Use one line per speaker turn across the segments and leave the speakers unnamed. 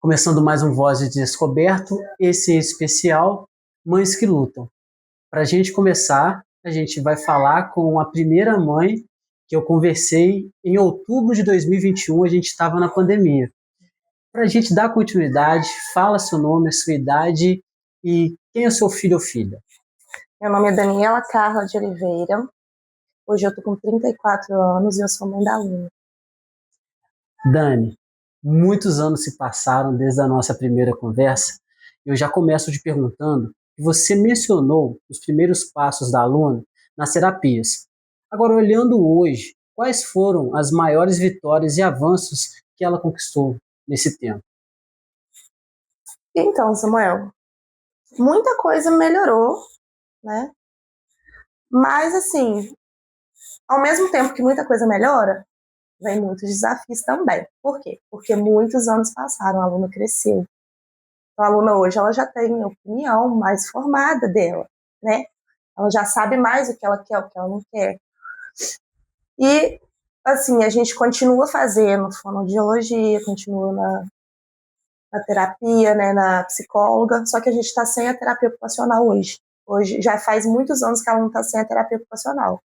Começando mais um Voz de Descoberto, esse é especial Mães que Lutam. Para a gente começar, a gente vai falar com a primeira mãe que eu conversei em outubro de 2021, a gente estava na pandemia. Para a gente dar continuidade, fala seu nome, a sua idade e quem é seu filho ou filha.
Meu nome é Daniela Carla de Oliveira. Hoje eu estou com 34 anos e eu sou mãe da Luna.
Dani, muitos anos se passaram desde a nossa primeira conversa. Eu já começo te perguntando que você mencionou os primeiros passos da Luna nas terapias. Agora, olhando hoje, quais foram as maiores vitórias e avanços que ela conquistou nesse tempo?
Então, Samuel, muita coisa melhorou, né? Mas, assim, ao mesmo tempo que muita coisa melhora, vem muitos desafios também. Por quê? Porque muitos anos passaram, a Luna cresceu. Então, a Luna hoje ela já tem a opinião mais formada dela, né? Ela já sabe mais o que ela quer, o que ela não quer. E, assim, a gente continua fazendo fonoaudiologia, continua na terapia, né, na psicóloga, só que a gente está sem a terapia ocupacional hoje. Hoje já faz muitos anos que ela não está sem a terapia ocupacional.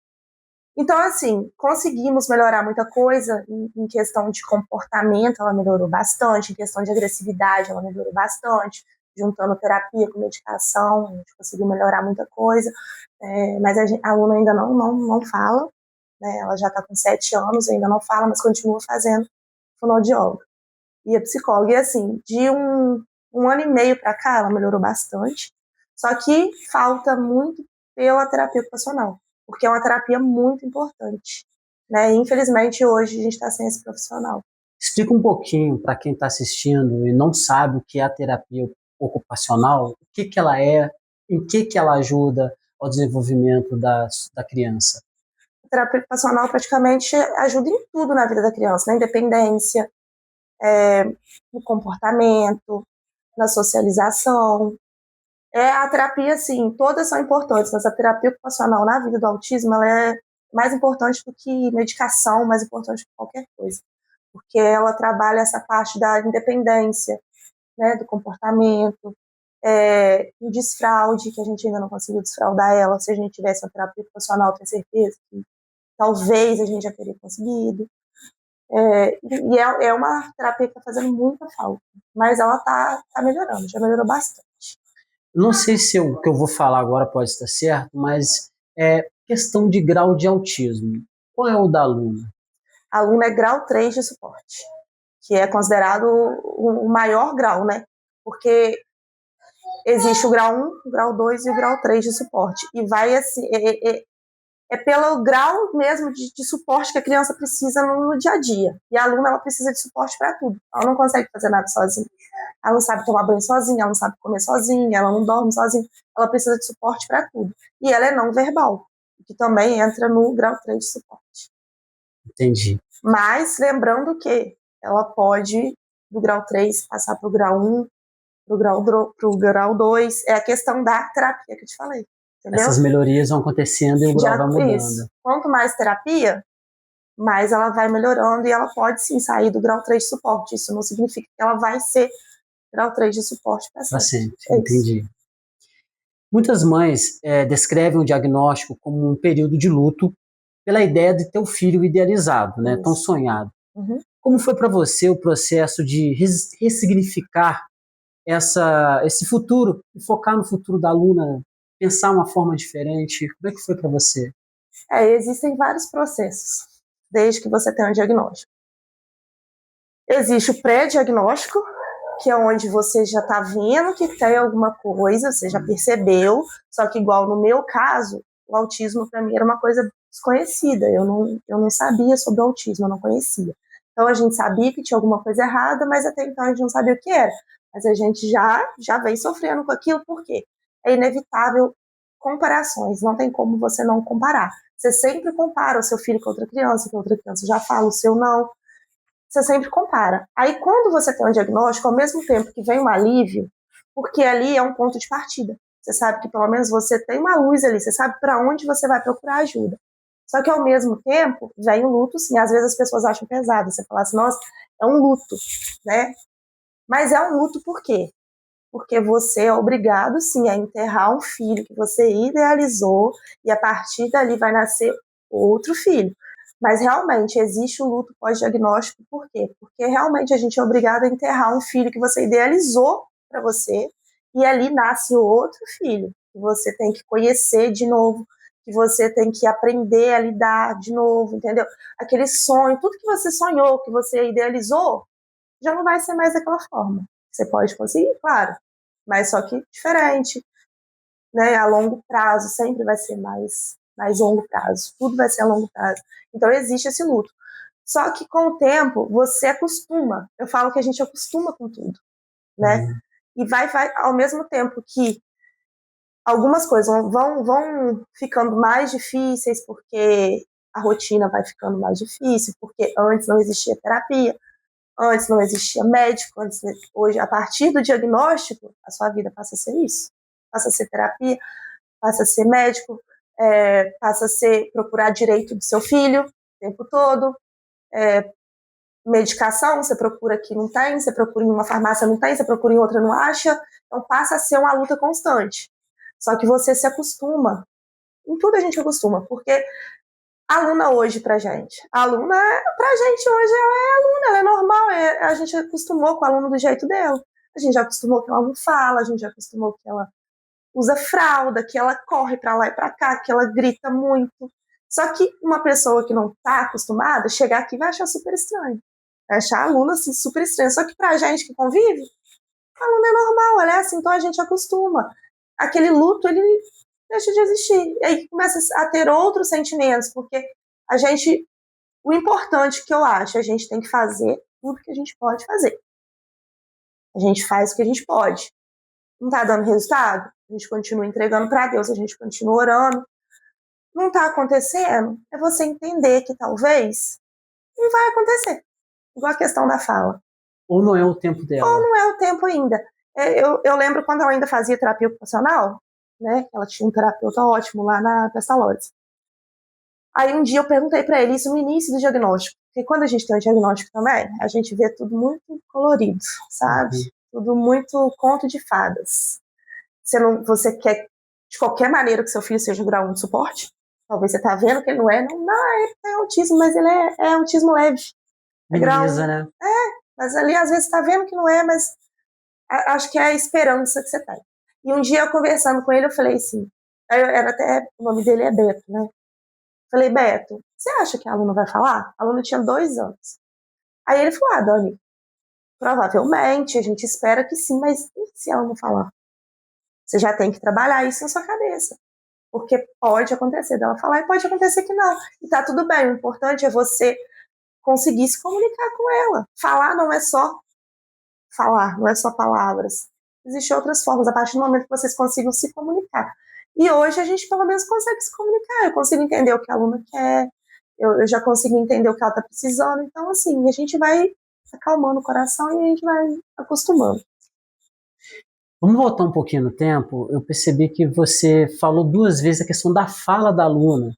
Então, assim, conseguimos melhorar muita coisa em questão de comportamento, ela melhorou bastante, em questão de agressividade, ela melhorou bastante, juntando terapia com medicação, a gente conseguiu melhorar muita coisa, mas a aluna ainda não fala, né, ela já está com 7 anos, ainda não fala, mas continua fazendo fonoaudióloga. E a psicóloga, e assim, de um ano e meio para cá, ela melhorou bastante, só que falta muito pela terapia ocupacional, porque é uma terapia muito importante, né? Infelizmente, hoje a gente está sem esse profissional.
Explica um pouquinho para quem está assistindo e não sabe o que é a terapia ocupacional, o que ela é, em que ela ajuda ao desenvolvimento da criança.
A terapia ocupacional praticamente ajuda em tudo na vida da criança, na independência, no comportamento, na socialização. A terapia, assim, todas são importantes, mas a terapia ocupacional na vida do autismo, ela é mais importante do que medicação, mais importante do que qualquer coisa, porque ela trabalha essa parte da independência, né, do comportamento, o desfraude, que a gente ainda não conseguiu desfraudar ela. Se a gente tivesse uma terapia ocupacional, tenho certeza que talvez a gente já teria conseguido. É uma terapia que está fazendo muita falta, mas ela está melhorando, já melhorou bastante.
Não sei se o que eu vou falar agora pode estar certo, mas é questão de grau de autismo. Qual é o da Luna?
A Luna é grau 3 de suporte, que é considerado o maior grau, né? Porque existe o grau 1, o grau 2 e o grau 3 de suporte. E vai assim, pelo grau mesmo de suporte que a criança precisa no dia a dia. E a Luna, ela precisa de suporte para tudo. Ela não consegue fazer nada sozinha. Ela não sabe tomar banho sozinha, ela não sabe comer sozinha, ela não dorme sozinha. Ela precisa de suporte para tudo. E ela é não verbal, que também entra no grau 3 de suporte.
Entendi.
Mas lembrando que ela pode, do grau 3, passar para o grau 1, para o grau 2. É a questão da terapia que eu te falei. Entendeu?
Essas melhorias vão acontecendo e o grau vai mudando.
Isso. Quanto mais terapia, mais ela vai melhorando e ela pode sim sair do grau 3 de suporte. Isso não significa que ela vai ser grau 3 de suporte para sempre.
Entendi. Muitas mães descrevem o diagnóstico como um período de luto pela ideia de ter o filho idealizado, né, tão sonhado.
Uhum.
Como foi para você o processo de ressignificar esse futuro e focar no futuro da Luna, pensar uma forma diferente? Como é que foi para você?
Existem vários processos, desde que você tenha um diagnóstico. Existe o pré-diagnóstico, que é onde você já está vendo que tem alguma coisa, você já percebeu, só que igual no meu caso, o autismo para mim era uma coisa desconhecida, eu não sabia sobre o autismo, eu não conhecia. Então a gente sabia que tinha alguma coisa errada, mas até então a gente não sabia o que era. Mas a gente já vem sofrendo com aquilo, por quê? É inevitável comparações, não tem como você não comparar. Você sempre compara o seu filho com outra criança, que a outra criança já fala, o seu não. Você sempre compara. Aí, quando você tem um diagnóstico, ao mesmo tempo que vem um alívio, porque ali é um ponto de partida. Você sabe que pelo menos você tem uma luz ali, você sabe para onde você vai procurar ajuda. Só que ao mesmo tempo, vem o luto, sim. Às vezes as pessoas acham pesado. Você fala assim, nossa, é um luto, né? Mas é um luto por quê? Porque você é obrigado, sim, a enterrar um filho que você idealizou e a partir dali vai nascer outro filho. Mas realmente existe o luto pós-diagnóstico, por quê? Porque realmente a gente é obrigado a enterrar um filho que você idealizou para você e ali nasce outro filho que você tem que conhecer de novo, que você tem que aprender a lidar de novo, entendeu? Aquele sonho, tudo que você sonhou, que você idealizou, já não vai ser mais daquela forma. Você pode conseguir, claro, mas só que diferente, né? A longo prazo sempre vai ser mais longo prazo. Tudo vai ser a longo prazo. Então existe esse luto. Só que com o tempo você acostuma. Eu falo que a gente acostuma com tudo, né? E vai ao mesmo tempo que algumas coisas vão ficando mais difíceis porque a rotina vai ficando mais difícil, porque antes não existia terapia, antes não existia médico, hoje, a partir do diagnóstico, a sua vida passa a ser isso. Passa a ser terapia, passa a ser médico, passa a ser procurar direito do seu filho o tempo todo, medicação, você procura aqui, não tem, você procura em uma farmácia, não tem, você procura em outra, não acha. Então passa a ser uma luta constante. Só que você se acostuma. Em tudo a gente acostuma, porque a aluna hoje pra gente. A aluna, pra gente hoje, ela é aluna, ela é normal. A gente acostumou com a aluna do jeito dela. A gente já acostumou que ela não fala, a gente já acostumou que ela usa fralda, que ela corre pra lá e pra cá, que ela grita muito. Só que uma pessoa que não tá acostumada, chegar aqui vai achar super estranho. Vai achar a aluna assim, super estranha. Só que pra gente que convive, a aluna é normal, ela é assim, então a gente acostuma. Aquele luto, ele deixa de existir. E aí começa a ter outros sentimentos, porque a gente, o importante que eu acho, a gente tem que fazer tudo que a gente pode fazer. A gente faz o que a gente pode. Não tá dando resultado? A gente continua entregando para Deus, a gente continua orando. Não tá acontecendo? É você entender que talvez não vai acontecer. Igual a questão da fala.
Ou não é o tempo dela.
Ou não é o tempo ainda. Eu lembro quando eu ainda fazia terapia ocupacional, né? Ela tinha um terapeuta ótimo lá na Pestalozzi. Aí um dia eu perguntei para ele isso no início do diagnóstico, porque quando a gente tem um diagnóstico também, a gente vê tudo muito colorido, sabe? Tudo muito conto de fadas. Você quer de qualquer maneira que seu filho seja grau 1 de suporte? Talvez você tá vendo que ele não é, ele tem autismo, mas ele é autismo leve. É grau 1.
Né?
Mas ali às vezes tá vendo que não é, mas acho que é a esperança que você tem. E um dia, eu conversando com ele, eu falei assim, o nome dele é Beto, né? Falei, Beto, você acha que a aluna vai falar? A aluna tinha 2 anos. Aí ele falou, Dani, provavelmente, a gente espera que sim, mas e se ela não falar? Você já tem que trabalhar isso na sua cabeça. Porque pode acontecer dela falar e pode acontecer que não. E tá tudo bem, o importante é você conseguir se comunicar com ela. Falar não é só falar, não é só palavras. Existem outras formas, a partir do momento que vocês consigam se comunicar. E hoje a gente pelo menos consegue se comunicar, eu consigo entender o que a aluna quer, eu já consigo entender o que ela está precisando, então assim, a gente vai acalmando o coração e a gente vai acostumando.
Vamos voltar um pouquinho no tempo. Eu percebi que você falou 2 vezes a questão da fala da aluna.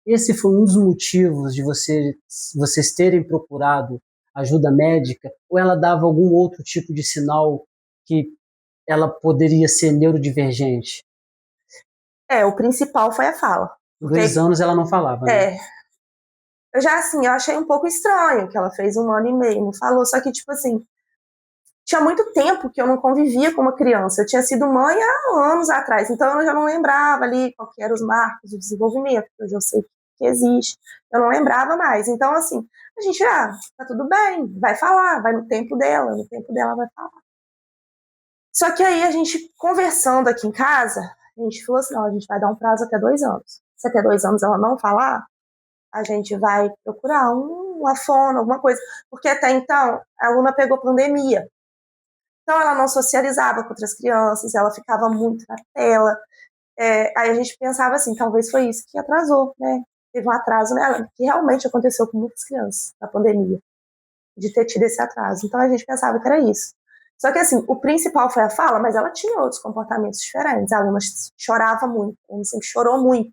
Esse foi um dos motivos de vocês terem procurado ajuda médica, ou ela dava algum outro tipo de sinal que ela poderia ser neurodivergente?
O principal foi a fala.
2 anos ela não falava, né?
Eu já, assim, eu achei um pouco estranho que ela fez 1 ano e meio, não falou, só que, tipo assim, tinha muito tempo que eu não convivia com uma criança. Eu tinha sido mãe há anos atrás, então eu já não lembrava ali qual que eram os marcos do desenvolvimento, que hoje eu sei que existe. Eu não lembrava mais. Então, assim, a gente, tá tudo bem, vai falar, vai no tempo dela vai falar. Só que aí a gente, conversando aqui em casa, a gente falou assim, a gente vai dar um prazo até 2 anos. Se até 2 anos ela não falar, a gente vai procurar uma fono, alguma coisa. Porque até então, a aluna pegou pandemia. Então, ela não socializava com outras crianças, ela ficava muito na tela. Aí a gente pensava assim, talvez foi isso que atrasou, né? Teve um atraso nela, que realmente aconteceu com muitas crianças na pandemia, de ter tido esse atraso. Então, a gente pensava que era isso. Só que, assim, o principal foi a fala, mas ela tinha outros comportamentos diferentes. A aluna chorava muito, a aluna sempre chorou muito.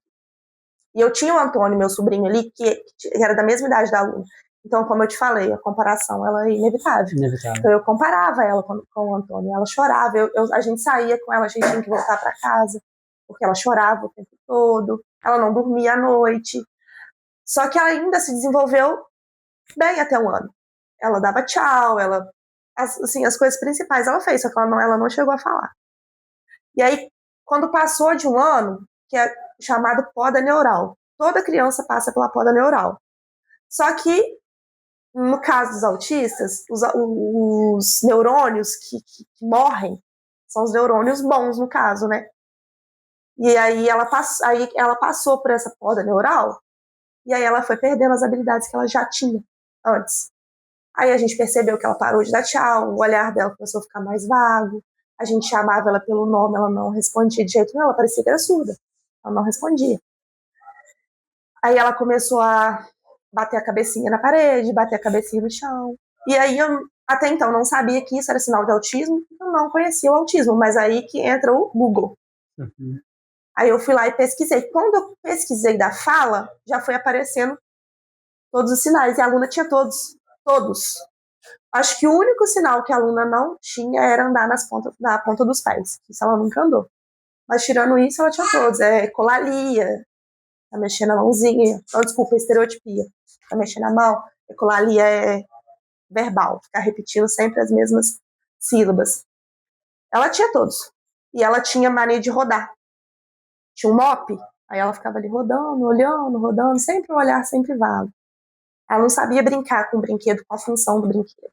E eu tinha o Antônio, meu sobrinho ali, que era da mesma idade da aluna. Então, como eu te falei, a comparação ela é inevitável. Então, eu comparava ela com o Antônio. Ela chorava. A gente saía com ela, a gente tinha que voltar para casa, porque ela chorava o tempo todo. Ela não dormia à noite. Só que ela ainda se desenvolveu bem até um ano. Ela dava tchau, as coisas principais ela fez, só que ela não chegou a falar. E aí, quando passou de um ano, que é chamado poda neural, toda criança passa pela poda neural. Só que, no caso dos autistas, os neurônios que morrem são os neurônios bons, no caso, né? E aí ela passou por essa poda neural, e aí ela foi perdendo as habilidades que ela já tinha antes. Aí a gente percebeu que ela parou de dar tchau, o olhar dela começou a ficar mais vago, a gente chamava ela pelo nome, ela não respondia de jeito nenhum, ela parecia que era surda, ela não respondia. Aí ela começou a bater a cabecinha na parede, bater a cabecinha no chão, e aí eu até então não sabia que isso era sinal de autismo, eu não conhecia o autismo, mas aí que entra o Google.
Uhum.
Aí eu fui lá e pesquisei. Quando eu pesquisei da fala, já foi aparecendo todos os sinais, e a aluna tinha todos. Acho que o único sinal que a aluna não tinha era andar na ponta dos pés. Isso ela nunca andou. Mas tirando isso, ela tinha todos. Ecolalia, tá mexendo a mãozinha. Não, desculpa, estereotipia. Tá mexendo a mão. Ecolalia é verbal, ficar repetindo sempre as mesmas sílabas. Ela tinha todos. E ela tinha mania de rodar. Tinha um mop, aí ela ficava ali rodando, olhando, rodando, sempre um olhar sempre vago. Ela não sabia brincar com o brinquedo, com a função do brinquedo.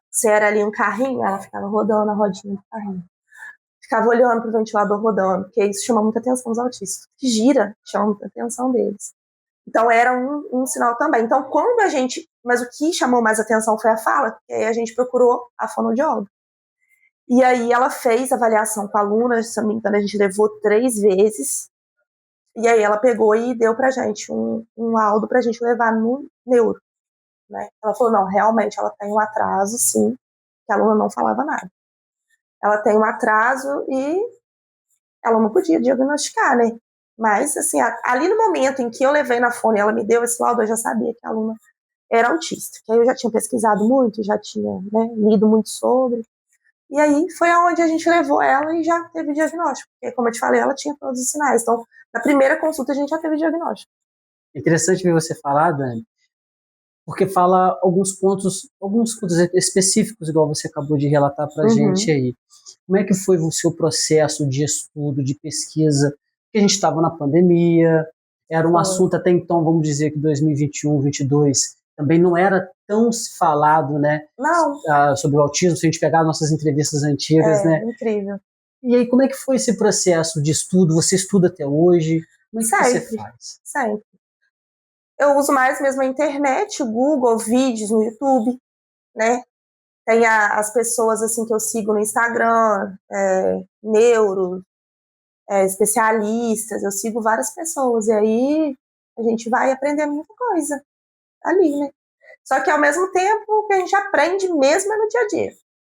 Se era ali um carrinho, ela ficava rodando a rodinha do carrinho. Ficava olhando pro ventilador rodando, porque isso chama muita atenção dos autistas. Que gira, chama muita atenção deles. Então era um sinal também. Então quando mas o que chamou mais atenção foi a fala, porque aí a gente procurou a fonoaudióloga. E aí ela fez avaliação com a aluna, se não me engano a gente levou 3 vezes, e aí ela pegou e deu pra gente um laudo pra gente levar no neuro. Né? Ela falou, não, realmente ela tem um atraso, sim, que a aluna não falava nada. Ela tem um atraso e ela não podia diagnosticar, né? Mas, assim, ali no momento em que eu levei na fono e ela me deu esse laudo, eu já sabia que a aluna era autista. Que aí eu já tinha pesquisado muito, já tinha, né, lido muito sobre. E aí foi aonde a gente levou ela e já teve diagnóstico. Porque, como eu te falei, ela tinha todos os sinais. Então, na primeira consulta, a gente já teve diagnóstico.
Interessante ver você falar, Dani, porque fala alguns pontos específicos, igual você acabou de relatar para a gente aí. Como é que foi o seu processo de estudo, de pesquisa? Porque a gente estava na pandemia, era um assunto até então, vamos dizer que 2021, 2022, também não era tão falado, né?
Não.
Sobre o autismo, se a gente pegar nossas entrevistas antigas, né?
Incrível.
E aí, como é que foi esse processo de estudo? Você estuda até hoje? Como é que você faz?
Sempre. Eu uso mais mesmo a internet, o Google, vídeos no YouTube, né? Tem as pessoas assim que eu sigo no Instagram, neuro, especialistas, eu sigo várias pessoas, e aí a gente vai aprendendo muita coisa ali, né? Só que ao mesmo tempo o que a gente aprende mesmo é no dia a dia.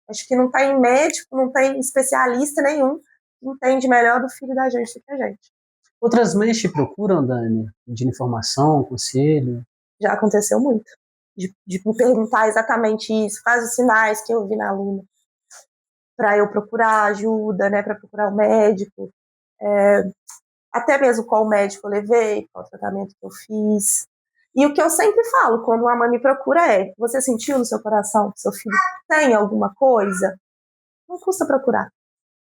Acho que não tem médico, não tem especialista nenhum que entende melhor do filho da gente do que a gente.
Outras mães te procuram, Dani, de informação, conselho?
Já aconteceu muito. De me perguntar exatamente isso, quais os sinais que eu vi na aluna, para eu procurar ajuda, né, para procurar o médico, até mesmo qual médico eu levei, qual tratamento que eu fiz. E o que eu sempre falo quando uma mãe me procura é: você sentiu no seu coração que seu filho tem alguma coisa? Não custa procurar,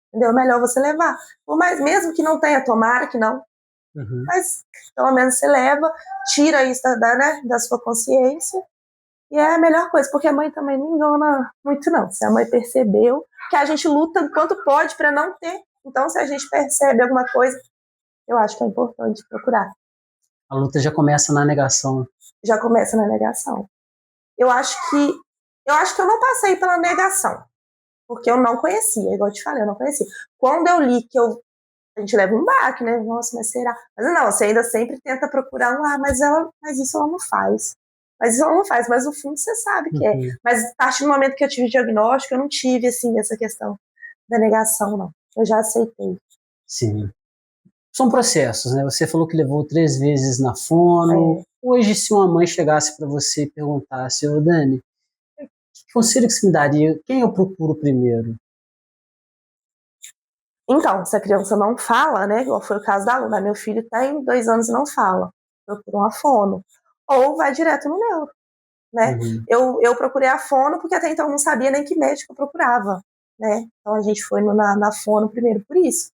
entendeu? É melhor você levar. Por mais mesmo que não tenha, tomara que não, mas pelo menos você leva, tira isso da sua consciência. E é a melhor coisa, porque a mãe também não engana muito, não. Se a mãe percebeu, que a gente luta enquanto pode para não ter. Então, se a gente percebe alguma coisa, eu acho que é importante procurar.
A luta já começa na negação.
Já começa na negação. Eu acho que eu não passei pela negação, porque eu não conhecia, igual eu te falei, eu não conhecia. Quando eu li que a gente leva um baque, né? Nossa, mas será? Mas não, você ainda sempre tenta procurar mas isso ela não faz. Mas isso ela não faz, mas no fundo você sabe que é. Mas a partir do momento que eu tive diagnóstico, eu não tive, assim, essa questão da negação, não. Eu já aceitei.
Sim. São processos, né? Você falou que levou 3 vezes na fono. Hoje, se uma mãe chegasse para você e perguntasse, ô Dani, que conselho que você me daria? Quem eu procuro primeiro?
Então, se a criança não fala, né, igual foi o caso da Luna, meu filho tem 2 anos e não fala, procura uma fono. Ou vai direto no neuro, né? Eu procurei a fono porque até então eu não sabia nem que médico eu procurava, né? Então a gente foi na fono primeiro por isso.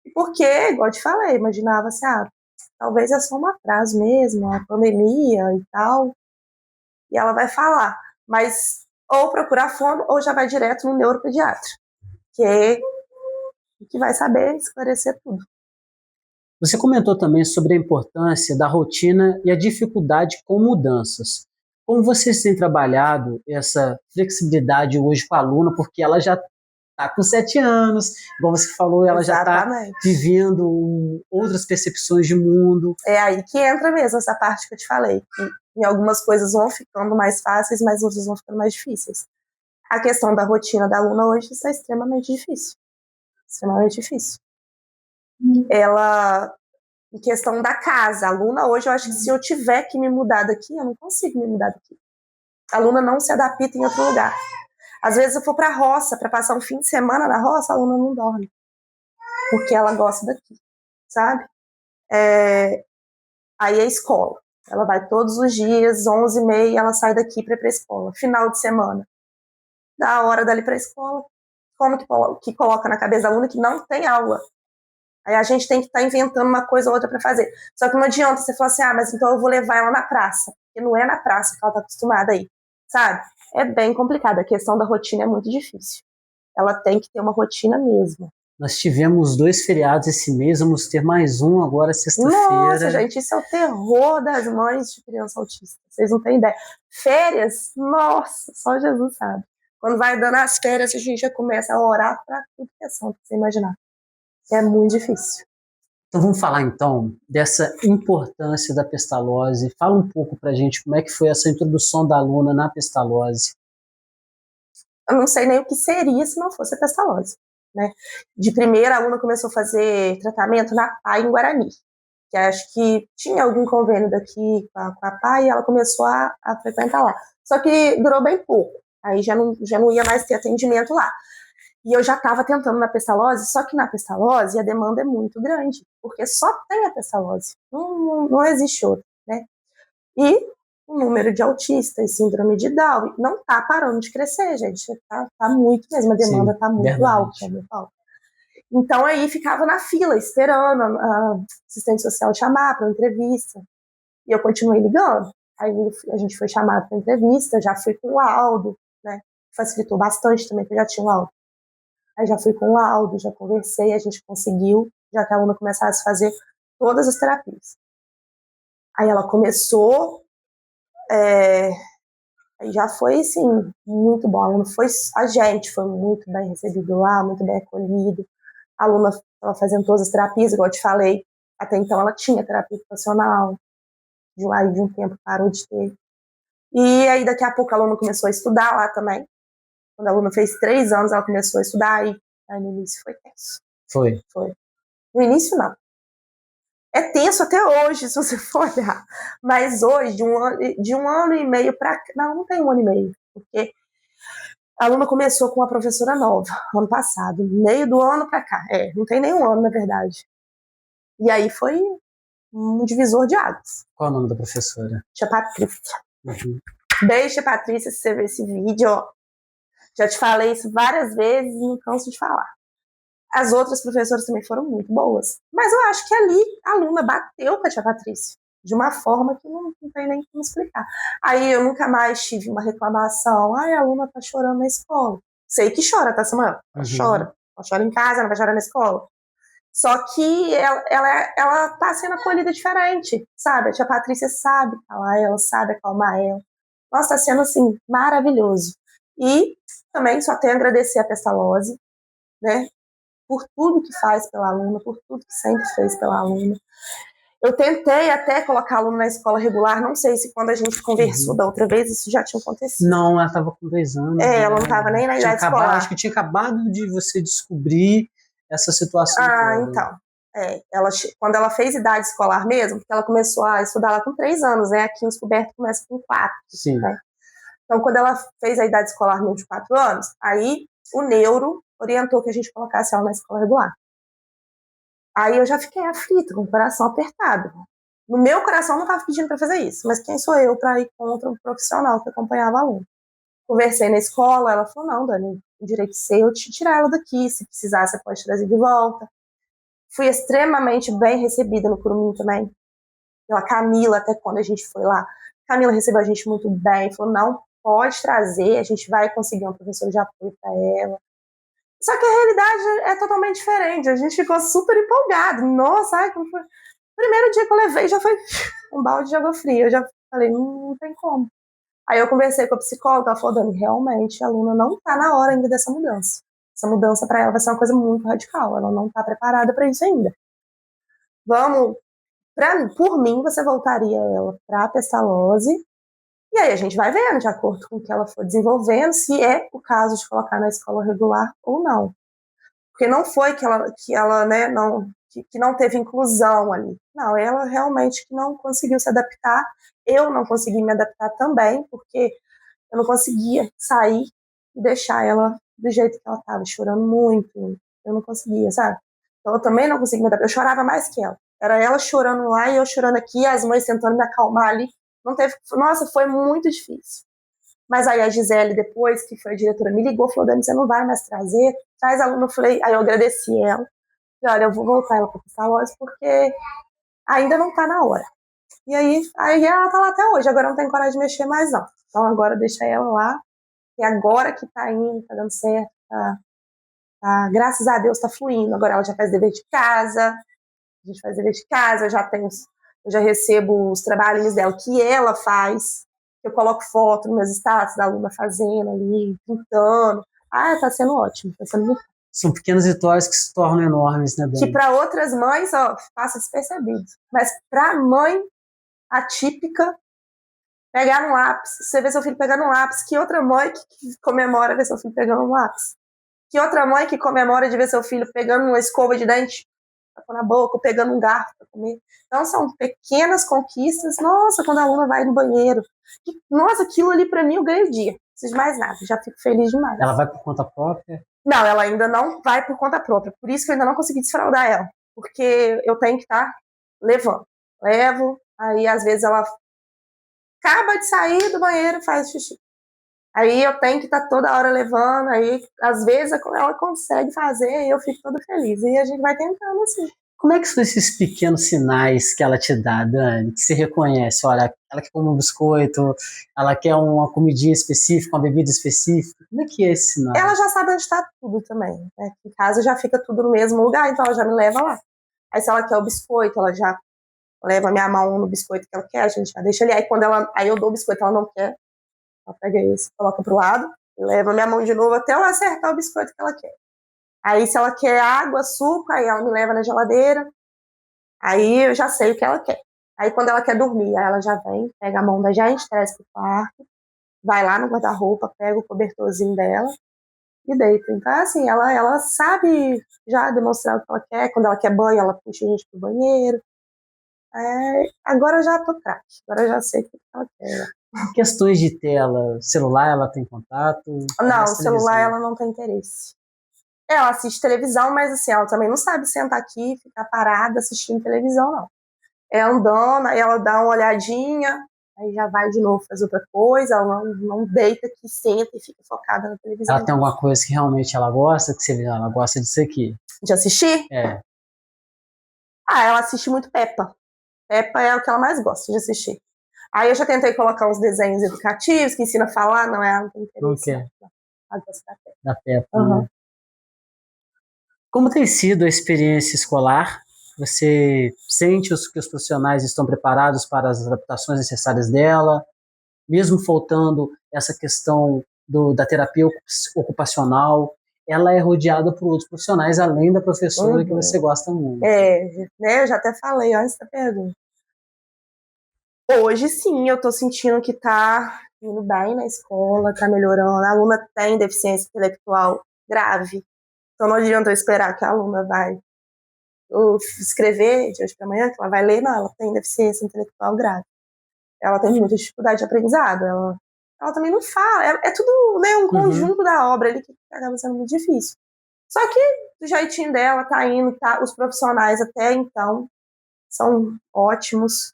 E porque, igual eu te falei, imaginava assim, talvez é só um atraso mesmo, uma pandemia e tal, e ela vai falar. Mas ou procurar fono ou já vai direto no neuropediatra, que vai saber esclarecer tudo.
Você comentou também sobre a importância da rotina e a dificuldade com mudanças. Como vocês têm trabalhado essa flexibilidade hoje com a aluna, porque ela já está com 7 anos, como você falou, ela
Exatamente.
já está vivendo outras percepções de mundo.
É aí que entra mesmo essa parte que eu te falei, que em algumas coisas vão ficando mais fáceis, mas outras vão ficando mais difíceis. A questão da rotina da aluna hoje está extremamente difícil. Extremamente difícil. Ela, em questão da casa, a aluna hoje, eu acho que se eu tiver que me mudar daqui, eu não consigo me mudar daqui. A aluna não se adapta em outro lugar. Às vezes eu for para a roça, para passar um fim de semana na roça, a aluna não dorme. Porque ela gosta daqui, sabe? Aí a escola. Ela vai todos os dias, 11h30, ela sai daqui para ir para a escola. Final de semana. Da hora dali para a escola. Como que coloca na cabeça da aluna que não tem aula? Aí a gente tem que estar inventando uma coisa ou outra para fazer. Só que não adianta você falar assim, mas então eu vou levar ela na praça. Porque não é na praça que ela está acostumada aí, sabe? É bem complicado. A questão da rotina é muito difícil. Ela tem que ter uma rotina mesmo.
Nós tivemos 2 feriados esse mês, vamos ter mais um agora sexta-feira.
Nossa, gente, isso é o terror das mães de criança autista. Vocês não têm ideia. Férias, nossa, só Jesus sabe. Quando vai dando as férias, a gente já começa a orar para tudo que é santo, pra você imaginar. É muito difícil.
Então vamos falar então dessa importância da pestalose. Fala um pouco pra gente como é que foi essa introdução da aluna na pestalose.
Eu não sei nem o que seria se não fosse a pestalose, né? De primeira, a aluna começou a fazer tratamento na PAI em Guarani, que acho que tinha algum convênio daqui com a PAI e ela começou a frequentar lá. Só que durou bem pouco, aí já não ia mais ter atendimento lá. E eu já estava tentando na pestalose, só que na pestalose a demanda é muito grande, porque só tem a pestalose, não existe outra, né? E o número de autistas, síndrome de Down, não está parando de crescer, gente. Tá muito mesmo, a demanda está muito alta, muito alta. Então aí ficava na fila, esperando a assistente social chamar para entrevista. E eu continuei ligando. Aí a gente foi chamado para entrevista, já fui com o laudo, né? Facilitou bastante também, que eu já tinha um laudo. Aí já fui com o laudo, já conversei, a gente conseguiu, já que a aluna começasse a fazer todas as terapias. Aí ela começou, aí já foi, assim, muito bom. A gente foi muito bem recebido lá, muito bem acolhido. A aluna estava fazendo todas as terapias, igual eu te falei. Até então ela tinha terapia ocupacional, de um tempo parou de ter. E aí daqui a pouco a aluna começou a estudar lá também. Quando a aluna fez 3 anos, ela começou a estudar e aí no início foi tenso.
Foi.
No início, não. É tenso até hoje, se você for olhar. Mas hoje, de um ano e meio para cá... Não tem 1 ano e meio. Porque a aluna começou com uma professora nova, ano passado. Meio do ano para cá. Não tem nem 1 ano, na verdade. E aí foi um divisor de águas.
Qual é o nome da professora?
Tia Patrícia. Beijo, Tia Patrícia, se você ver esse vídeo, ó. Já te falei isso várias vezes e não canso de falar. As outras professoras também foram muito boas. Mas eu acho que ali a aluna bateu com a Tia Patrícia. De uma forma que não tem nem como explicar. Aí eu nunca mais tive uma reclamação. A aluna tá chorando na escola. Sei que chora, tá, Samuel? Ela chora. Ela chora em casa, não vai chorar na escola. Só que ela tá sendo acolhida diferente, sabe? A Tia Patrícia sabe falar ela, sabe acalmar ela. Nossa, tá sendo, assim, maravilhoso. E também só tenho a agradecer a pestalose, né? Por tudo que faz pela aluna, por tudo que sempre fez pela aluna. Eu tentei até colocar a aluna na escola regular, não sei se quando a gente conversou da outra vez isso já tinha acontecido.
Não, ela estava com 2 anos.
Ela não estava nem na idade escolar.
Acho que tinha acabado de você descobrir essa situação.
Então. Quando ela fez idade escolar mesmo, porque ela começou a estudar lá com 3 anos, né? Aqui em Descoberto começa com 4.
Sim.
Né? Então, quando ela fez a idade escolar mesmo de 4 anos, aí o neuro orientou que a gente colocasse ela na escola regular. Aí eu já fiquei aflita, com o coração apertado. No meu coração não estava pedindo para fazer isso, mas quem sou eu para ir contra um profissional que acompanhava a aluna? Conversei na escola, ela falou, não, Dani, o direito seu te tirar ela daqui, se precisar você pode trazer de volta. Fui extremamente bem recebida no Curumim também, pela Camila, até quando a gente foi lá. Camila recebeu a gente muito bem, falou, não, pode trazer, a gente vai conseguir uma professora de apoio para ela. Só que a realidade é totalmente diferente, a gente ficou super empolgado, nossa, ai, como foi? Primeiro dia que eu levei já foi um balde de água fria, eu já falei, não tem como. Aí eu conversei com a psicóloga, ela falou, Dani, realmente a aluna não está na hora ainda dessa mudança. Essa mudança para ela vai ser uma coisa muito radical, ela não está preparada para isso ainda. Por mim, você voltaria ela para a pestalose, e aí a gente vai vendo, de acordo com o que ela for desenvolvendo, se é o caso de colocar na escola regular ou não. Porque não foi que ela né, que não teve inclusão ali. Não, ela realmente que não conseguiu se adaptar. Eu não consegui me adaptar também, porque eu não conseguia sair e deixar ela do jeito que ela estava, chorando muito. Eu não conseguia, sabe? Então eu também não conseguia me adaptar. Eu chorava mais que ela. Era ela chorando lá e eu chorando aqui, as mães tentando me acalmar ali. Nossa, foi muito difícil. Mas aí a Gisele, depois que foi a diretora, me ligou, falou, Dani, você não vai mais trazer? Traz aluno. Eu falei, aí eu agradeci ela. Falei, olha, eu vou voltar ela para a Pestalozzi porque ainda não está na hora. E aí ela tá lá até hoje, agora não tem coragem de mexer mais não. Então agora deixa ela lá, e agora que tá indo, tá dando certo, graças a Deus tá fluindo. Agora ela já faz dever de casa, a gente faz dever de casa, eu já recebo os trabalhinhos dela que ela faz, eu coloco foto nos meus status da aluna fazendo ali, pintando. Ah, tá sendo ótimo, tá sendo muito.
São pequenas vitórias que se tornam enormes, né, Dani?
Que para outras mães, ó, passa despercebido. Mas para mãe atípica, pegar no lápis, você vê seu filho pegando um lápis, que outra mãe que comemora ver seu filho pegando um lápis? Que outra mãe que comemora de ver seu filho pegando uma escova de dente na boca, ou pegando um garfo para comer? Então são pequenas conquistas. Nossa, quando a aluna vai no banheiro, nossa, aquilo ali para mim eu ganho o dia. Não preciso de mais nada, já fico feliz demais.
Ela vai por conta própria?
Não, ela ainda não vai por conta própria. Por isso que eu ainda não consegui desfraldar ela. Porque eu tenho que estar levando. Levo, aí às vezes ela acaba de sair do banheiro e faz xixi. Aí eu tenho que estar toda hora levando, aí às vezes ela consegue fazer e eu fico toda feliz. E a gente vai tentando assim.
Como é que são esses pequenos sinais que ela te dá, Dani? Que você reconhece? Olha, ela quer comer um biscoito, ela quer uma comidinha específica, uma bebida específica. Como é que é esse sinal?
Ela já sabe onde está tudo também. Né? Aqui em casa já fica tudo no mesmo lugar, então ela já me leva lá. Aí se ela quer o biscoito, ela já leva a minha mão no biscoito que ela quer, a gente já deixa ali. Aí eu dou o biscoito, ela não quer. Ela pega esse, coloca pro lado, leva minha mão de novo até ela acertar o biscoito que ela quer. Aí se ela quer água, suco, aí ela me leva na geladeira. Aí eu já sei o que ela quer. Aí quando ela quer dormir, aí ela já vem, pega a mão da gente, traz pro quarto, vai lá no guarda-roupa, pega o cobertorzinho dela e deita. Então, assim, ela sabe já demonstrar o que ela quer. Quando ela quer banho, ela puxa a gente pro banheiro. Agora eu já tô craque. Agora eu já sei o que ela quer.
Questões de tela, celular, ela tem contato?
Não, o celular ela não tem interesse. Ela assiste televisão, mas assim, ela também não sabe sentar aqui e ficar parada assistindo televisão, não. É andando, aí ela dá uma olhadinha, aí já vai de novo fazer outra coisa, ela não deita aqui, senta e fica focada na televisão.
Ela tem alguma coisa que realmente ela gosta, que você vê, ela gosta disso aqui?
De assistir?
É.
Ela assiste muito Peppa. Peppa é o que ela mais gosta de assistir. Aí eu já tentei colocar uns desenhos educativos que ensina a falar, não é? Ela não tem interesse.
Não quer.
Ela gosta da Peppa.
Da Peppa, né? Como tem sido a experiência escolar? Você sente que os profissionais estão preparados para as adaptações necessárias dela? Mesmo faltando essa questão da terapia ocupacional, ela é rodeada por outros profissionais, além da professora que você gosta muito.
Né, eu já até falei antes da pergunta. Hoje sim, eu tô sentindo que tá indo bem na escola, tá melhorando. A aluna tem deficiência intelectual grave, então não adianta eu esperar que a aluna vai eu escrever de hoje para amanhã, que ela vai ler, não, ela tem deficiência intelectual grave. Ela tem muita dificuldade de aprendizado, ela também não fala, é tudo, né, um conjunto da obra ali que acaba sendo muito difícil. Só que do jeitinho dela, tá indo, os profissionais até então são ótimos.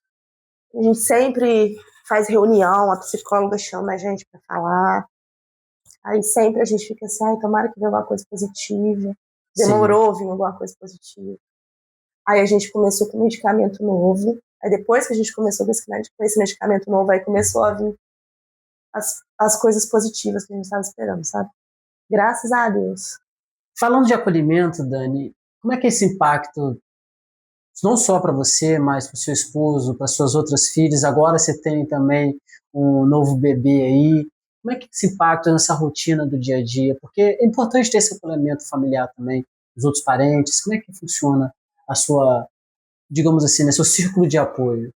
A gente sempre faz reunião, a psicóloga chama a gente para falar. Aí sempre a gente fica assim, ai, tomara que venha alguma coisa positiva. Demorou vir alguma coisa positiva. Aí a gente começou com medicamento novo. Aí depois que a gente começou com esse medicamento novo, aí começou a vir as coisas positivas que a gente estava esperando, sabe? Graças a Deus.
Falando de acolhimento, Dani, como é que é esse impacto, não só para você, mas para o seu esposo, para suas outras filhas, agora você tem também um novo bebê aí, como é que esse impacto nessa rotina do dia a dia? Porque é importante ter esse acolhimento familiar também, dos outros parentes, como é que funciona a sua, digamos assim, né, seu círculo de apoio?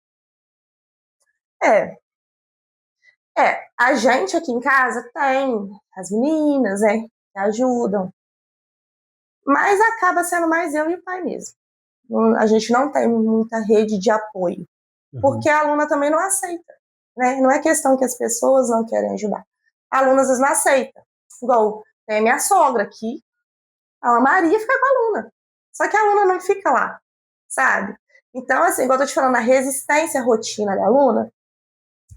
É, a gente aqui em casa tem as meninas, né, que ajudam, mas acaba sendo mais eu e o pai mesmo. A gente não tem muita rede de apoio, porque a aluna também não aceita, né? Não é questão que as pessoas não querem ajudar. A aluna às vezes não aceita. Igual tem a minha sogra aqui, a Maria fica com a aluna. Só que a aluna não fica lá, sabe? Então, assim, igual eu tô te falando, a resistência à rotina da aluna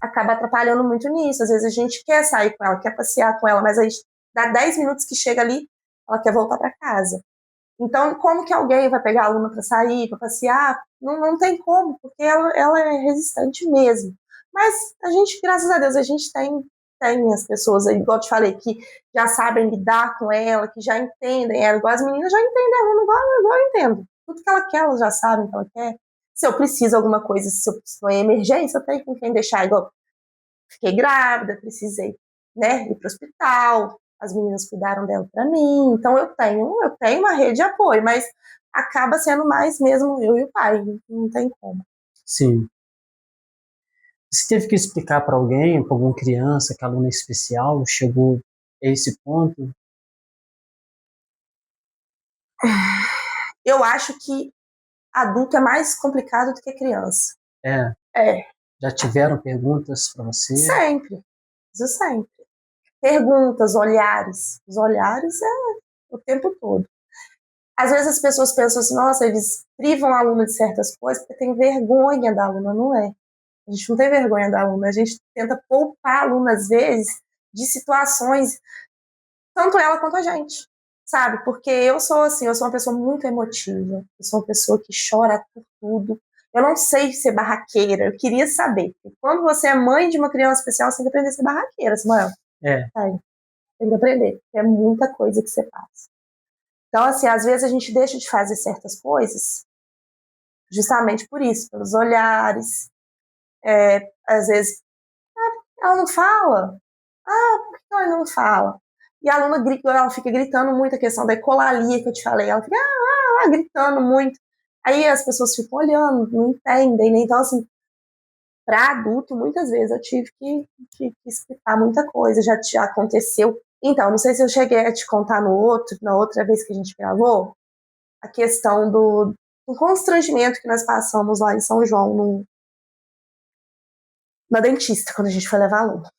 acaba atrapalhando muito nisso. Às vezes a gente quer sair com ela, quer passear com ela, mas aí dá 10 minutos que chega ali, ela quer voltar para casa. Então, como que alguém vai pegar a aluna para sair, para passear? Não tem como, porque ela é resistente mesmo. Mas a gente, graças a Deus, a gente tem as pessoas aí, igual eu te falei, que já sabem lidar com ela, que já entendem ela, igual as meninas já entendem a aluna, igual eu entendo. Tudo que ela quer, elas já sabem que ela quer. Se eu preciso de alguma coisa, se eu preciso de uma emergência, eu tenho com quem deixar. Igual, fiquei grávida, precisei, né, ir para o hospital, as meninas cuidaram dela para mim, então eu tenho uma rede de apoio, mas acaba sendo mais mesmo eu e o pai, não tem como.
Sim. Você teve que explicar para alguém, para alguma criança, que a aluna é especial, chegou a esse ponto?
Eu acho que adulto é mais complicado do que criança.
É. Já tiveram perguntas para você?
Sempre, isso sempre. Perguntas, olhares. Os olhares é o tempo todo. Às vezes as pessoas pensam assim, nossa, eles privam a aluna de certas coisas porque tem vergonha da aluna, não é? A gente não tem vergonha da aluna, a gente tenta poupar a aluna, às vezes, de situações, tanto ela quanto a gente, sabe? Porque eu sou assim, eu sou uma pessoa muito emotiva, eu sou uma pessoa que chora por tudo. Eu não sei ser barraqueira, eu queria saber. Quando você é mãe de uma criança especial, você tem que aprender a ser barraqueira, Samuel. Tem que aprender, é muita coisa que você faz. Então, assim, às vezes a gente deixa de fazer certas coisas justamente por isso, pelos olhares. Às vezes, ela não fala. Por que ela não fala? E a aluna grita, ela fica gritando muito a questão da ecolalia que eu te falei. Ela fica gritando muito. Aí as pessoas ficam olhando, não entendem, né? Então, assim, para adulto, muitas vezes eu tive que explicar muita coisa, já aconteceu. Então, não sei se eu cheguei a te contar na outra vez que a gente gravou, a questão do constrangimento que nós passamos lá em São João, na dentista, quando a gente foi levar a aluna.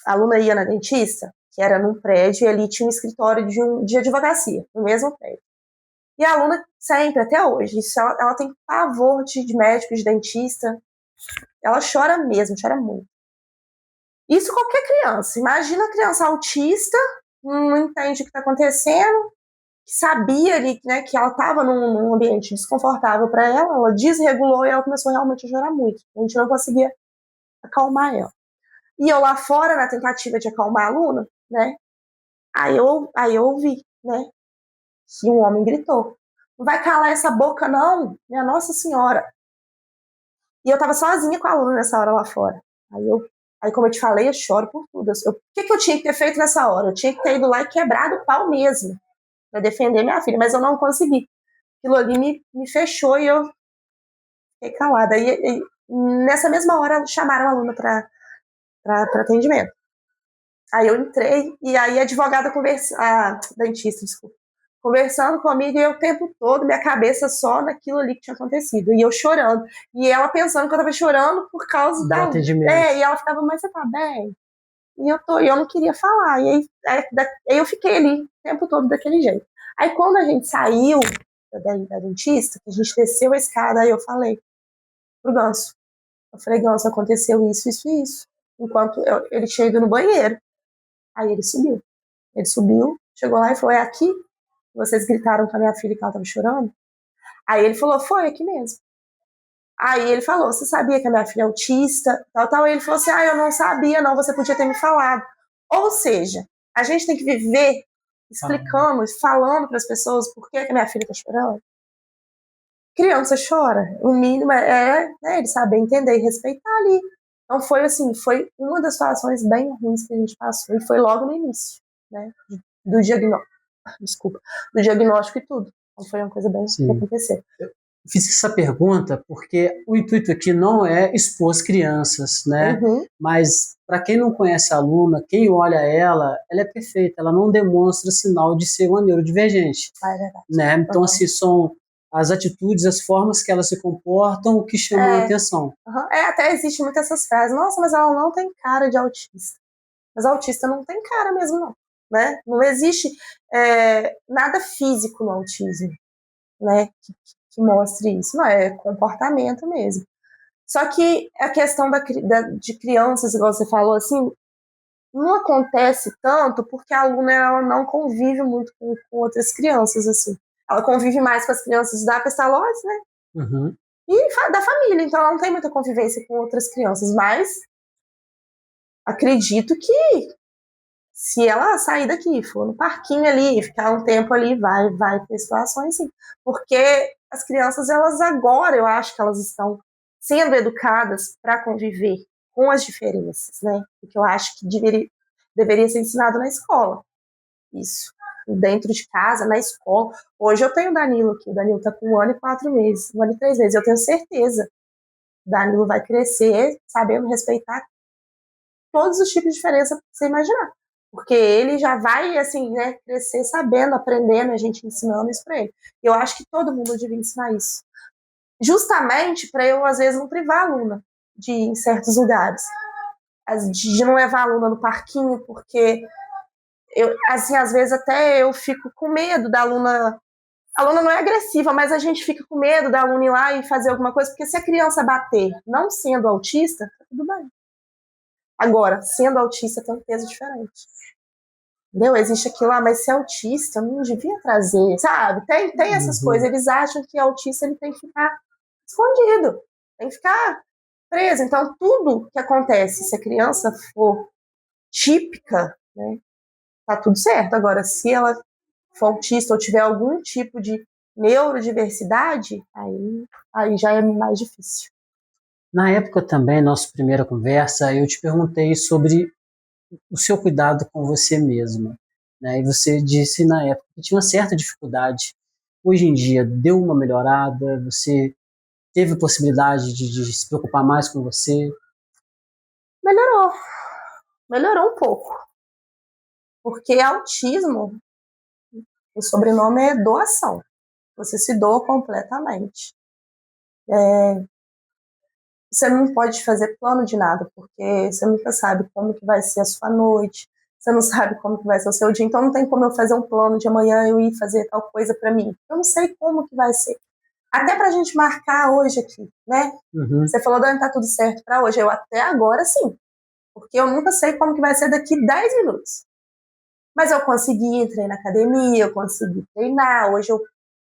A aluna ia na dentista, que era num prédio, e ali tinha um escritório de advocacia, no mesmo prédio. E a aluna sempre, até hoje, ela tem pavor de médico, de dentista. Ela chora mesmo, chora muito. Isso qualquer criança. Imagina a criança autista, não entende o que está acontecendo, que sabia ali, né, que ela estava num ambiente desconfortável para ela desregulou e ela começou realmente a chorar muito. A gente não conseguia acalmar ela. E eu lá fora, na tentativa de acalmar a aluna, né, aí eu ouvi, né, que um homem gritou: não vai calar essa boca não, minha Nossa Senhora. E eu tava sozinha com a aluna nessa hora lá fora. Aí como eu te falei, eu choro por tudo. O que eu tinha que ter feito nessa hora? Eu tinha que ter ido lá e quebrado o pau mesmo, para defender minha filha, mas eu não consegui. Aquilo ali me fechou e eu fiquei calada. E nessa mesma hora chamaram a aluna para atendimento. Aí eu entrei e aí a advogada a dentista, desculpa, conversando comigo, e eu o tempo todo, minha cabeça só naquilo ali que tinha acontecido. E eu chorando. E ela pensando que eu tava chorando por causa
Do atendimento.
e ela ficava, mas você tá bem? E eu não queria falar. E aí eu fiquei ali o tempo todo daquele jeito. Aí quando a gente saiu da dentista, que a gente desceu a escada, aí eu falei pro Ganso. Eu falei, Ganso, aconteceu isso, isso e isso. Enquanto ele tinha ido no banheiro. Aí ele subiu. Ele subiu, chegou lá e falou, é aqui? Vocês gritaram com a minha filha que ela tava chorando? Aí ele falou, foi aqui mesmo. Aí ele falou, você sabia que a minha filha é autista? Tal, tal. Aí ele falou assim, eu não sabia, não, você podia ter me falado. Ou seja, a gente tem que viver explicando, falando para as pessoas por que a minha filha está chorando. Criança chora, o mínimo né, ele saber entender e respeitar ali. Então foi assim, foi uma das situações bem ruins que a gente passou, e foi logo no início, né, do diagnóstico, desculpa, do diagnóstico e tudo. Então foi uma coisa bem que aconteceu.
Fiz essa pergunta porque o intuito aqui não é expor as crianças, né?
Uhum.
Mas para quem não conhece a aluna, quem olha ela é perfeita, ela não demonstra sinal de ser uma neurodivergente.
É verdade.
Né? Então, assim, são as atitudes, as formas que elas se comportam que chamam a atenção.
Até existe muitas essas frases, nossa, mas ela não tem cara de autista. Mas autista não tem cara mesmo, não. Né? Não existe nada físico no autismo, né, que mostre isso. Não, é comportamento mesmo. Só que a questão de crianças, igual você falou, assim, não acontece tanto porque a aluna ela não convive muito com outras crianças, assim. Ela convive mais com as crianças da pestalose, né?
Uhum.
E da família, então ela não tem muita convivência com outras crianças, mas acredito que se ela sair daqui, for no parquinho ali, ficar um tempo ali, vai ter situações sim. Porque as crianças, elas agora, eu acho que elas estão sendo educadas para conviver com as diferenças, né? Porque eu acho que deveria ser ensinado na escola. Isso. Dentro de casa, na escola. Hoje eu tenho o Danilo aqui. O Danilo está com 1 ano e 4 meses, 1 ano e 3 meses. Eu tenho certeza. O Danilo vai crescer sabendo respeitar todos os tipos de diferença que você imaginar. Porque ele já vai, assim, né, crescer sabendo, aprendendo, a gente ensinando isso para ele. Eu acho que todo mundo devia ensinar isso. Justamente para eu, às vezes, não privar a aluna de ir em certos lugares. De não levar a aluna no parquinho, porque assim, às vezes até eu fico com medo da aluna. A aluna não é agressiva, mas a gente fica com medo da aluna ir lá e fazer alguma coisa, porque se a criança bater, não sendo autista, tá tudo bem. Agora, sendo autista tem um peso diferente. Entendeu? Existe aquilo lá, mas se é autista, eu não devia trazer, sabe? Tem essas coisas. Eles acham que autista ele tem que ficar escondido, tem que ficar preso. Então, tudo que acontece, se a criança for típica, né, tá tudo certo. Agora, se ela for autista ou tiver algum tipo de neurodiversidade, aí já é mais difícil.
Na época também, nossa primeira conversa, eu te perguntei sobre o seu cuidado com você mesma, né? E você disse na época que tinha uma certa dificuldade. Hoje em dia, deu uma melhorada? Você teve possibilidade de se preocupar mais com você?
Melhorou um pouco. Porque autismo, o sobrenome é doação. Você se doa completamente. Você não pode fazer plano de nada, porque você nunca sabe como que vai ser a sua noite, você não sabe como que vai ser o seu dia, então não tem como eu fazer um plano de amanhã eu ir fazer tal coisa para mim. Eu não sei como que vai ser. Até pra gente marcar hoje aqui, né?
Uhum.
Você falou, Dani, tá tudo certo para hoje. Eu até agora sim, porque eu nunca sei como que vai ser daqui 10 minutos. Mas eu consegui, entrei na academia, eu consegui treinar. Hoje eu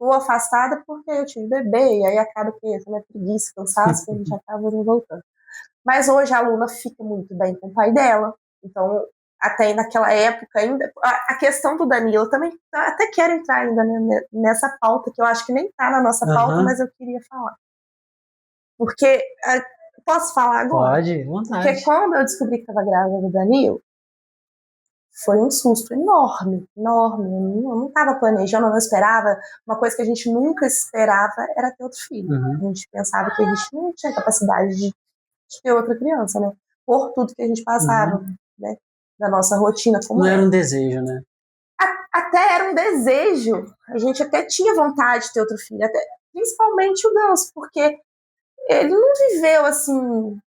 tô afastada porque eu tive bebê, e aí acaba que entra na preguiça, cansaço, que a gente acaba não voltando. Mas hoje a aluna fica muito bem com o pai dela, então até naquela época ainda, a questão do Danilo, eu também até quero entrar ainda nessa pauta, que eu acho que nem tá na nossa pauta, mas eu queria falar. Porque, posso falar agora?
Pode, vontade.
Porque quando eu descobri que estava grávida do Danilo, foi um susto enorme, enorme. Eu não estava planejando, eu não esperava. Uma coisa que a gente nunca esperava era ter outro filho. A gente pensava que a gente não tinha capacidade de ter outra criança, né? Por tudo que a gente passava, né? Da nossa rotina.
Não era um desejo, né?
Até era um desejo, a gente até tinha vontade de ter outro filho, até, principalmente o Ganso, porque ele não viveu assim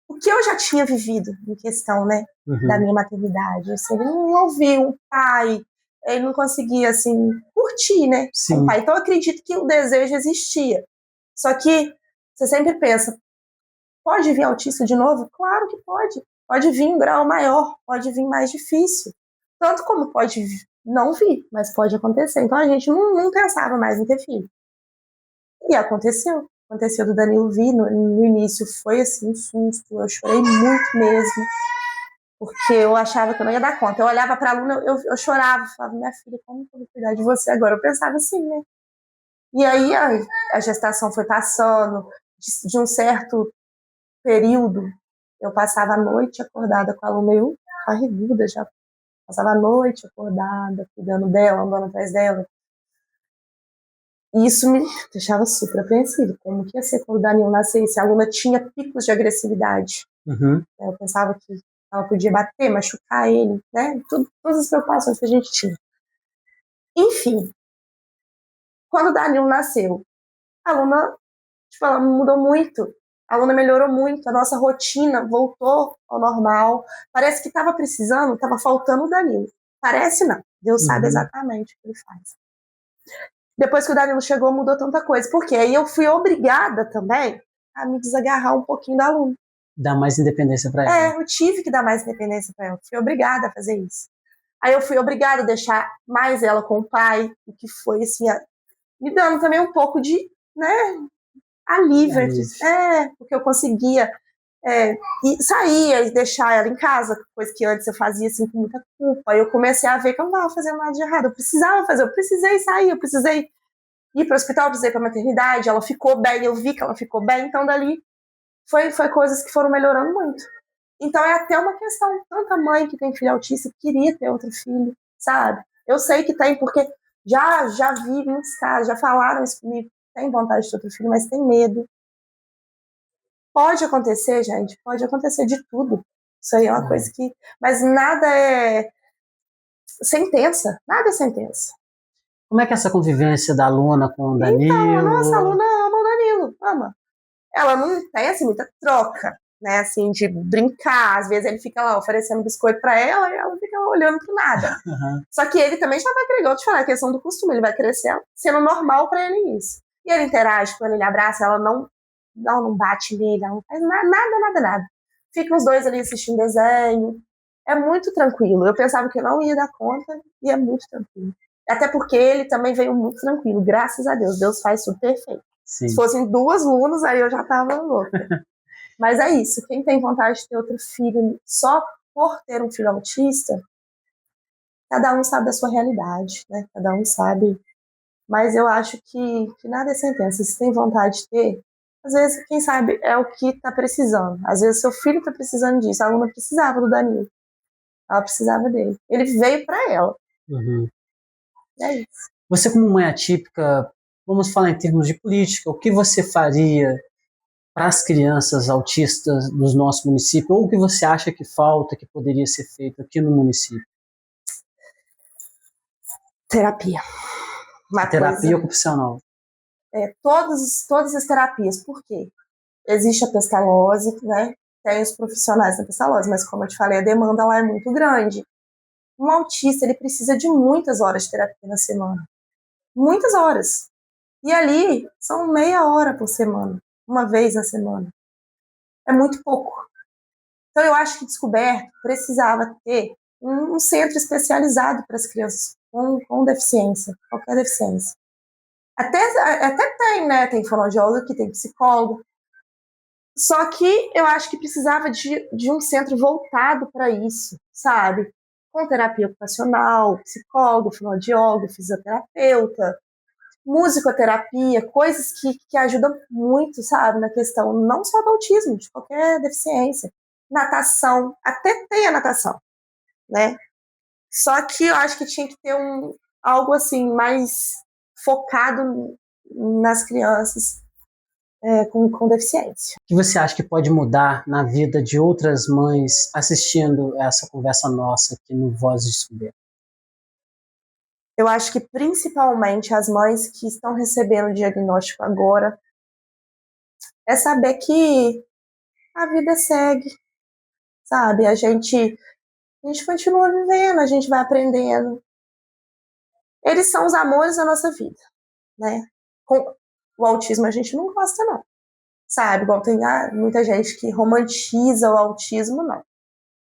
o que eu já tinha vivido em questão, né, da minha maternidade. Assim, ele não ouviu um pai, ele não conseguia assim curtir, né, com o pai. Então eu acredito que o desejo existia. Só que você sempre pensa, pode vir autista de novo? Claro que pode. Pode vir em grau maior, pode vir mais difícil. Tanto como pode não vir, mas pode acontecer. Então a gente não pensava mais em ter filho. E aconteceu. Aconteceu do Danilo vir. No início foi assim um susto. Eu chorei muito mesmo. Porque eu achava que eu não ia dar conta. Eu olhava para a Luna, eu chorava. Falava, minha filha, como que eu vou cuidar de você agora? Eu pensava assim, né? E aí a gestação foi passando. De um certo período, eu passava a noite acordada com a Luna, eu barriguda já. Passava a noite acordada, cuidando dela, andando atrás dela. E isso me deixava super apreensiva. Como que ia ser quando o Danilo nascesse? A Luna tinha picos de agressividade. Eu pensava que ela podia bater, machucar ele, né? Todas as preocupações que a gente tinha. Enfim, quando o Danilo nasceu, a Luna, tipo, ela mudou muito. A Luna melhorou muito, a nossa rotina voltou ao normal. Parece que estava precisando, estava faltando o Danilo. Parece não. Deus sabe exatamente o que ele faz. Depois que o Danilo chegou, mudou tanta coisa. Porque aí eu fui obrigada também a me desagarrar um pouquinho da Luna.
Dar mais independência para ela.
Eu tive que dar mais independência para ela. Fui obrigada a fazer isso. Aí eu fui obrigada a deixar mais ela com o pai, o que foi assim, me dando também um pouco de, né, alívio. Porque eu conseguia sair e deixar ela em casa, coisa que antes eu fazia assim com muita culpa. Aí eu comecei a ver que eu não estava fazendo nada de errado. Eu precisava fazer, eu precisei sair, eu precisei ir para o hospital, eu precisei para a maternidade. Ela ficou bem, eu vi que ela ficou bem. Então dali foi coisas que foram melhorando muito. Então é até uma questão, tanta mãe que tem filho autista queria ter outro filho, sabe? Eu sei que tem, porque já vi muitos casos, já falaram isso comigo, tem vontade de ter outro filho, mas tem medo. Pode acontecer, gente, pode acontecer de tudo. Isso aí é uma coisa que... Mas nada é sentença, nada é sentença.
Como é que é essa convivência da Luna com o Danilo?
Então, a nossa aluna ama o Danilo, ama. Ela não tem, assim, muita troca, né, assim, de brincar. Às vezes ele fica lá oferecendo biscoito pra ela e ela fica lá olhando pro nada. Só que ele também já vai querer, igual eu te falei, a questão do costume, ele vai crescer sendo normal pra ele isso. E ele interage com ela, ele abraça, ela não bate nele, ela não faz nada. Ficam os dois ali assistindo desenho. É muito tranquilo. Eu pensava que eu não ia dar conta e é muito tranquilo. Até porque ele também veio muito tranquilo, graças a Deus. Deus faz tudo perfeito. Sim. Se fossem 2 Lunas, aí eu já tava louca. Mas é isso, quem tem vontade de ter outro filho só por ter um filho autista, cada um sabe da sua realidade, né? Cada um sabe. Mas eu acho que nada é sentença. Se tem vontade de ter, às vezes, quem sabe, é o que tá precisando. Às vezes seu filho tá precisando disso. A Luna precisava do Danilo. Ela precisava dele. Ele veio para ela. É isso.
Você, como mãe atípica, vamos falar em termos de política, o que você faria para as crianças autistas do nosso município, ou o que você acha que falta, que poderia ser feito aqui no município?
Terapia.
Terapia ocupacional.
Todas as terapias. Por quê? Existe a pestalose, né? Tem os profissionais da pestalose, mas como eu te falei, a demanda lá é muito grande. Um autista, ele precisa de muitas horas de terapia na semana. Muitas horas. E ali, são meia hora por semana. Uma vez na semana. É muito pouco. Então, eu acho que Descoberto precisava ter um centro especializado para as crianças com deficiência, qualquer deficiência. Até tem, né? Tem fonoaudiólogo aqui, tem psicólogo. Só que eu acho que precisava de um centro voltado para isso, sabe? Com terapia ocupacional, psicólogo, fonoaudiólogo, fisioterapeuta, musicoterapia, coisas que ajudam muito, sabe? Na questão não só do autismo, de qualquer deficiência. Natação, até tem a natação, né? Só que eu acho que tinha que ter algo assim mais focado nas crianças com deficiência.
O que você acha que pode mudar na vida de outras mães assistindo essa conversa nossa aqui no Voz de Descoberto?
Eu acho que principalmente as mães que estão recebendo o diagnóstico agora é saber que a vida segue, sabe? A gente continua vivendo, a gente vai aprendendo. Eles são os amores da nossa vida, né? Com o autismo a gente não gosta, não. Sabe? Igual tem muita gente que romantiza o autismo, não.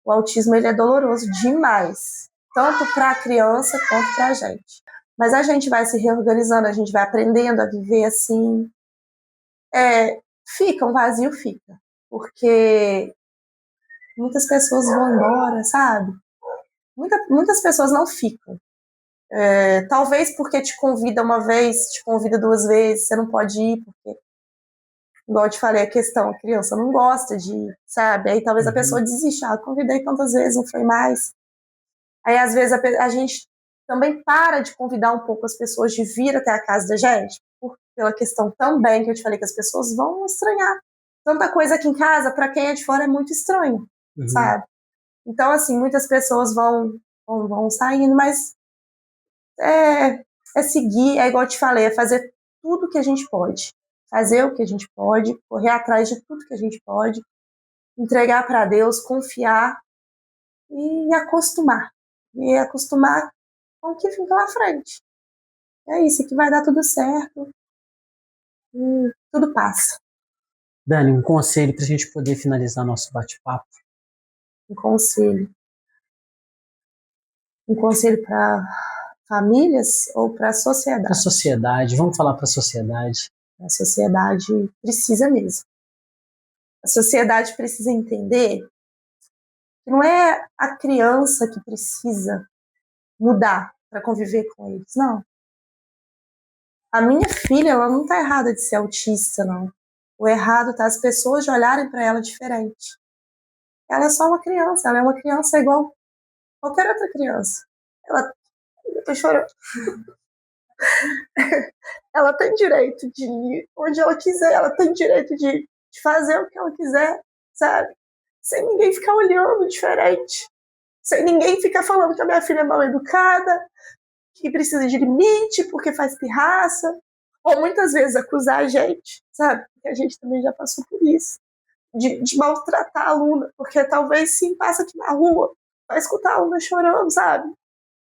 O autismo, ele é doloroso demais. Tanto para a criança quanto para a gente. Mas a gente vai se reorganizando, a gente vai aprendendo a viver assim. Fica, um vazio fica. Porque muitas pessoas vão embora, sabe? Muitas pessoas não ficam. Talvez porque te convida uma vez, te convida 2 vezes, você não pode ir, porque, igual eu te falei, a criança não gosta de ir, sabe? Aí talvez a pessoa desista, convidei tantas vezes, não foi mais. Aí às vezes a gente também para de convidar um pouco as pessoas de vir até a casa da gente, pela questão também que eu te falei, que as pessoas vão estranhar. Tanta coisa aqui em casa, para quem é de fora, é muito estranho, sabe? Então, assim, muitas pessoas vão saindo, mas é seguir, é igual eu te falei, é fazer tudo que a gente pode. Fazer o que a gente pode, correr atrás de tudo que a gente pode, entregar para Deus, confiar e acostumar. E acostumar com o que fica lá frente. É isso, que vai dar tudo certo e tudo passa.
Dani, um conselho para a gente poder finalizar nosso bate-papo.
Um conselho. Um conselho para famílias ou para a sociedade?
Para a sociedade, vamos falar para a sociedade.
A sociedade precisa mesmo. A sociedade precisa entender que não é a criança que precisa mudar para conviver com eles, não. A minha filha, ela não está errada de ser autista, não. O errado está as pessoas de olharem para ela diferente. Ela é só uma criança, ela é uma criança igual qualquer outra criança. Eu tô chorando. Ela tem direito de ir onde ela quiser, ela tem direito de fazer o que ela quiser, sabe? Sem ninguém ficar olhando diferente. Sem ninguém ficar falando que a minha filha é mal educada, que precisa de limite porque faz pirraça. Ou muitas vezes acusar a gente, sabe? Porque a gente também já passou por isso. De maltratar a aluna, porque talvez sim passa aqui na rua, vai escutar a aluna chorando, sabe?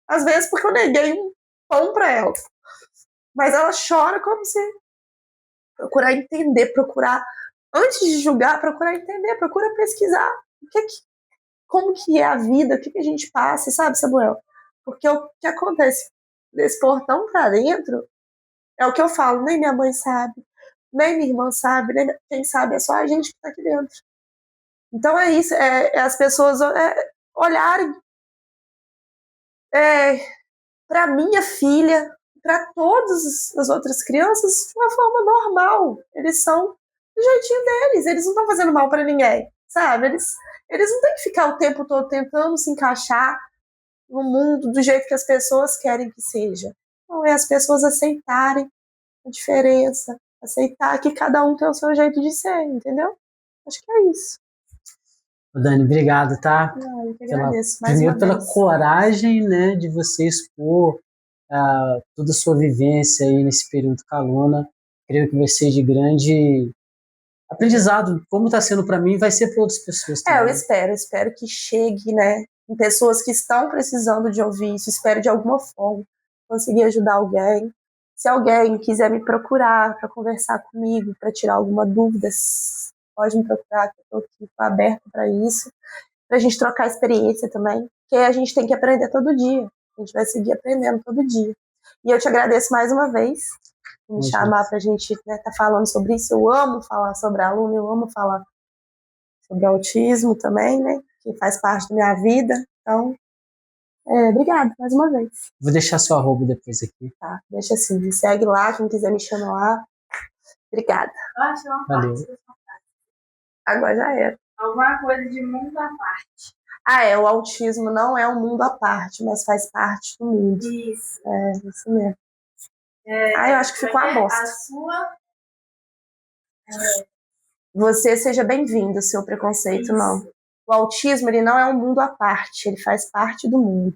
Às vezes porque eu neguei um pão pra ela. Mas ela chora como se procurar entender, antes de julgar, procurar entender, procura pesquisar como que é a vida, o que a gente passa, sabe, Samuel? Porque o que acontece desse portão pra dentro é o que eu falo, nem minha mãe sabe, nem minha irmã sabe, nem quem sabe é só a gente que tá aqui dentro. Então é isso, é as pessoas olharem para minha filha, para todas as outras crianças de uma forma normal. Eles são do jeitinho deles, eles não estão fazendo mal para ninguém, sabe? Eles não têm que ficar o tempo todo tentando se encaixar no mundo do jeito que as pessoas querem que seja. Não, é as pessoas aceitarem a diferença, aceitar que cada um tem o seu jeito de ser, entendeu? Acho que é isso.
Dani, obrigado, tá?
Eu que agradeço.
Primeiro pela coragem, né, de você expor toda a sua vivência aí nesse período com a aluna. Creio que vai ser de grande aprendizado, como está sendo para mim, vai ser para outras pessoas também.
Eu espero que chegue, né, em pessoas que estão precisando de ouvir isso, espero de alguma forma conseguir ajudar alguém. Se alguém quiser me procurar para conversar comigo, para tirar alguma dúvida, pode me procurar, que eu estou aberta para isso, para a gente trocar experiência também, porque a gente tem que aprender todo dia, a gente vai seguir aprendendo todo dia. E eu te agradeço mais uma vez por me chamar para a gente tá falando sobre isso. Eu amo falar sobre aluno, eu amo falar sobre autismo também, né, que faz parte da minha vida. Então, obrigada mais uma vez.
Vou deixar seu arroba depois aqui.
Tá, deixa assim, me segue lá, quem quiser me chamar lá. Obrigada.
Valeu.
Agora já era.
Alguma coisa de mundo à parte.
O autismo não é um mundo à parte, mas faz parte do mundo.
Isso.
Isso mesmo. Eu acho que ficou uma bosta.
A sua...
Você seja bem-vindo, seu preconceito, isso. Não. O autismo, ele não é um mundo à parte, ele faz parte do mundo.